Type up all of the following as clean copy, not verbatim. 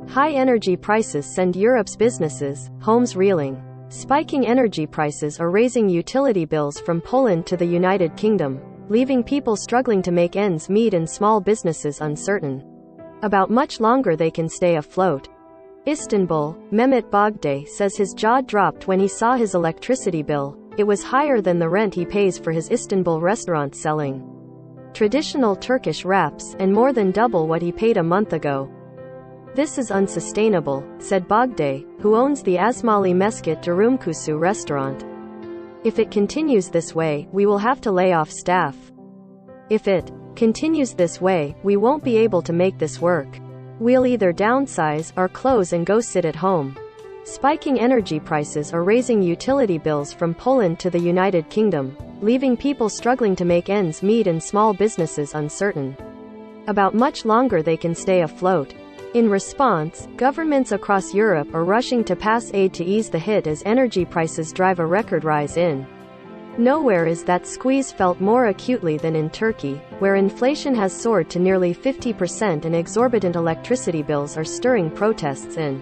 High energy prices send Europe's businesses, homes reeling. Spiking energy prices are raising utility bills from Poland to the United Kingdom, leaving people struggling to make ends meet and small businesses uncertain about much longer they can stay afloat. Istanbul, Mehmet Bagday says his jaw dropped when he saw his electricity bill. It was higher than the rent he pays for his Istanbul restaurant selling traditional Turkish wraps, and more than double what he paid a month ago. "This is unsustainable," said Bagday, who owns the Asmali Mesket Durumkusu restaurant. "If it continues this way, we will have to lay off staff. If it continues this way, we won't be able to make this work. We'll either downsize or close and go sit at home." Spiking energy prices are raising utility bills from Poland to the United Kingdom, leaving people struggling to make ends meet and small businesses uncertain about much longer they can stay afloat. In response, governments across Europe are rushing to pass aid to ease the hit as energy prices drive a record rise in. Nowhere is that squeeze felt more acutely than in Turkey, where inflation has soared to nearly 50% and exorbitant electricity bills are stirring protests and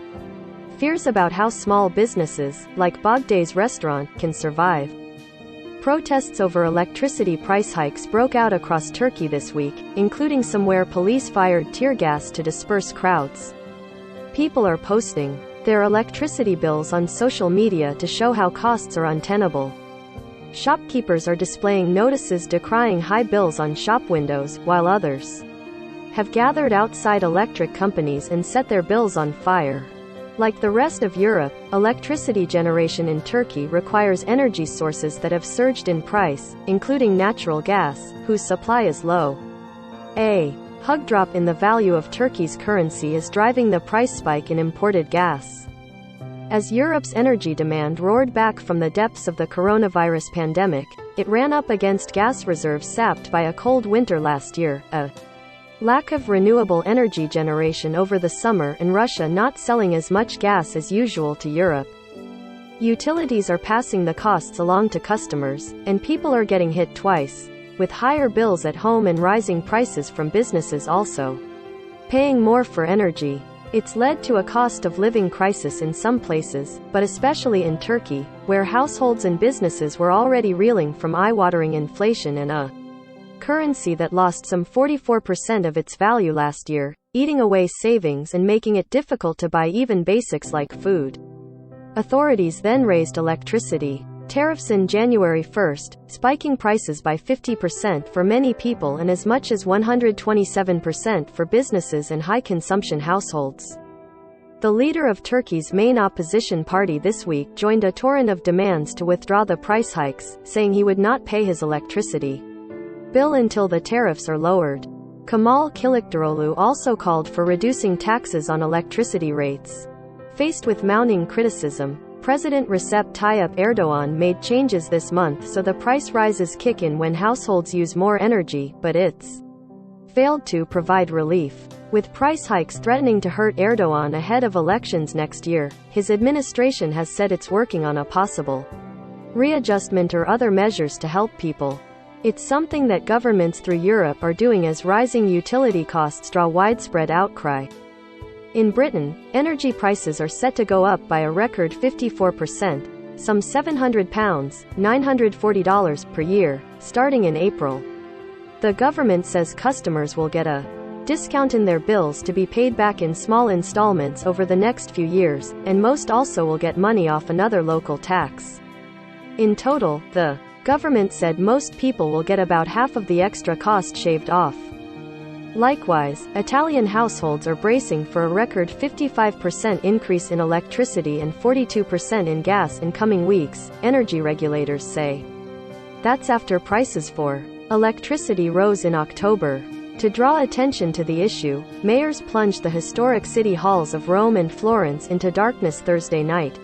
fears about how small businesses, like Bagday's restaurant, can survive. Protests over electricity price hikes broke out across Turkey this week, including some where police fired tear gas to disperse crowds. People are posting their electricity bills on social media to show how costs are untenable. Shopkeepers are displaying notices decrying high bills on shop windows, while others have gathered outside electric companies and set their bills on fire. Like the rest of Europe, electricity generation in Turkey requires energy sources that have surged in price, including natural gas, whose supply is low. A hug drop in the value of Turkey's currency is driving the price spike in imported gas. As Europe's energy demand roared back from the depths of the coronavirus pandemic, it ran up against gas reserves sapped by a cold winter last year, a lack of renewable energy generation over the summer, and Russia not selling as much gas as usual to Europe. Utilities are passing the costs along to customers, and people are getting hit twice, with higher bills at home and rising prices from businesses also paying more for energy. It's led to a cost of living crisis in some places, but especially in Turkey, where households and businesses were already reeling from eye-watering inflation and a currency that lost some 44% of its value last year, eating away savings and making it difficult to buy even basics like food. Authorities then raised electricity tariffs in January 1st, spiking prices by 50% for many people and as much as 127% for businesses and high-consumption households. The leader of Turkey's main opposition party this week joined a torrent of demands to withdraw the price hikes, saying he would not pay his electricity bill until the tariffs are lowered. Kemal Kılıçdaroğlu also called for reducing taxes on electricity rates. Faced with mounting criticism, President Recep Tayyip Erdoğan made changes this month so the price rises kick in when households use more energy, but it's failed to provide relief. With price hikes threatening to hurt Erdoğan ahead of elections next year, his administration has said it's working on a possible readjustment or other measures to help people. It's something that governments through Europe are doing as rising utility costs draw widespread outcry. In Britain, energy prices are set to go up by a record 54%, some £700, $940 per year, starting in April. The government says customers will get a discount in their bills to be paid back in small installments over the next few years, and most also will get money off another local tax. In total, the government said most people will get about half of the extra cost shaved off. Likewise, Italian households are bracing for a record 55% increase in electricity and 42% in gas in coming weeks, energy regulators say. That's after prices for electricity rose in October. To draw attention to the issue, mayors plunged the historic city halls of Rome and Florence into darkness Thursday night.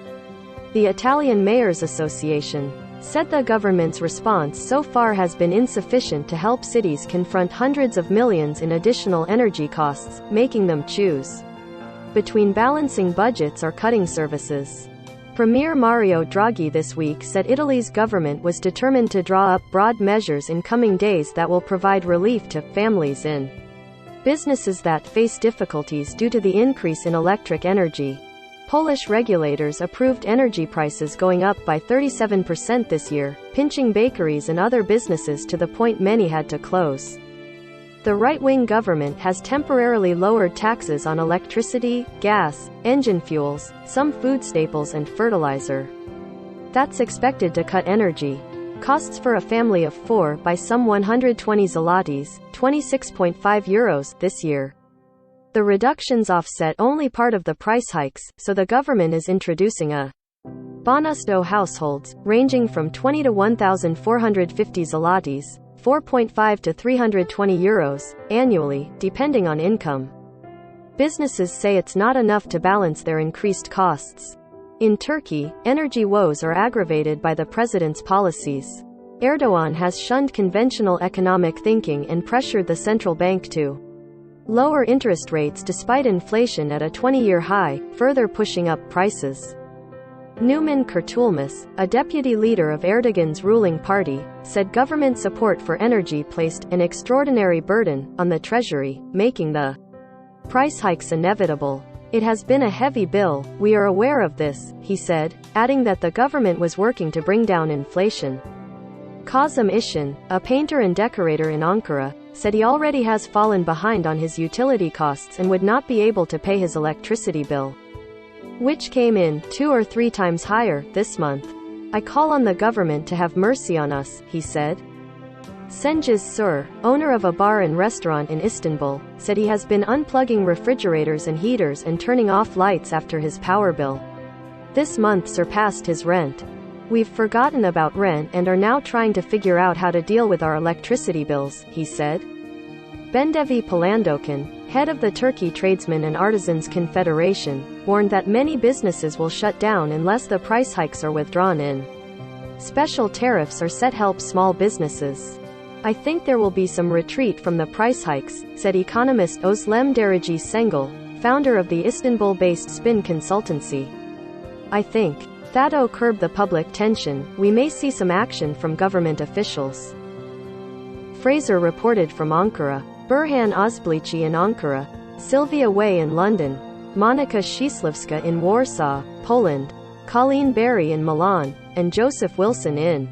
The Italian Mayors Association said the government's response so far has been insufficient to help cities confront hundreds of millions in additional energy costs, making them choose between balancing budgets or cutting services. Premier Mario Draghi this week said Italy's government was determined to draw up broad measures in coming days that will provide relief to families in businesses that face difficulties due to the increase in electric energy. Polish regulators approved energy prices going up by 37% this year, pinching bakeries and other businesses to the point many had to close. The right-wing government has temporarily lowered taxes on electricity, gas, engine fuels, some food staples and fertilizer. That's expected to cut energy costs for a family of 4 by some 120 zlotys, 26.5 euros, this year. The reductions offset only part of the price hikes, so the government is introducing a bonus to households, ranging from 20 to 1,450 zlotys, 4.5 to 320 euros, annually, depending on income. Businesses say it's not enough to balance their increased costs. In Turkey, energy woes are aggravated by the president's policies. Erdogan has shunned conventional economic thinking and pressured the central bank to lower interest rates despite inflation at a 20-year high, further pushing up prices. Numan Kurtulmus, a deputy leader of Erdogan's ruling party, said government support for energy placed an extraordinary burden on the treasury, making the price hikes inevitable. It has been a heavy bill, we are aware of this, he said, adding that the government was working to bring down inflation. Kazım İşin, a painter and decorator in Ankara, said he already has fallen behind on his utility costs and would not be able to pay his electricity bill, which came in 2 or 3 times higher this month. I call on the government to have mercy on us, he said. Cengiz Sur, owner of a bar and restaurant in Istanbul, said he has been unplugging refrigerators and heaters and turning off lights after his power bill this month surpassed his rent. We've forgotten about rent and are now trying to figure out how to deal with our electricity bills, he said. Bendevi Palandokan, head of the Turkey Tradesmen and Artisans Confederation, warned that many businesses will shut down unless the price hikes are withdrawn in. Special tariffs are set to help small businesses. I think there will be some retreat from the price hikes, said economist Özlem Derici Sengel, founder of the Istanbul-based Spin consultancy. I think that'll curb the public tension, we may see some action from government officials. Fraser reported from Ankara. Burhan Ozblici in Ankara, Sylvia Way in London, Monika Szysłowska in Warsaw, Poland, Colleen Barry in Milan, and Joseph Wilson in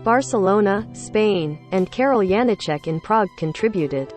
Barcelona, Spain, and Karol Janicek in Prague contributed.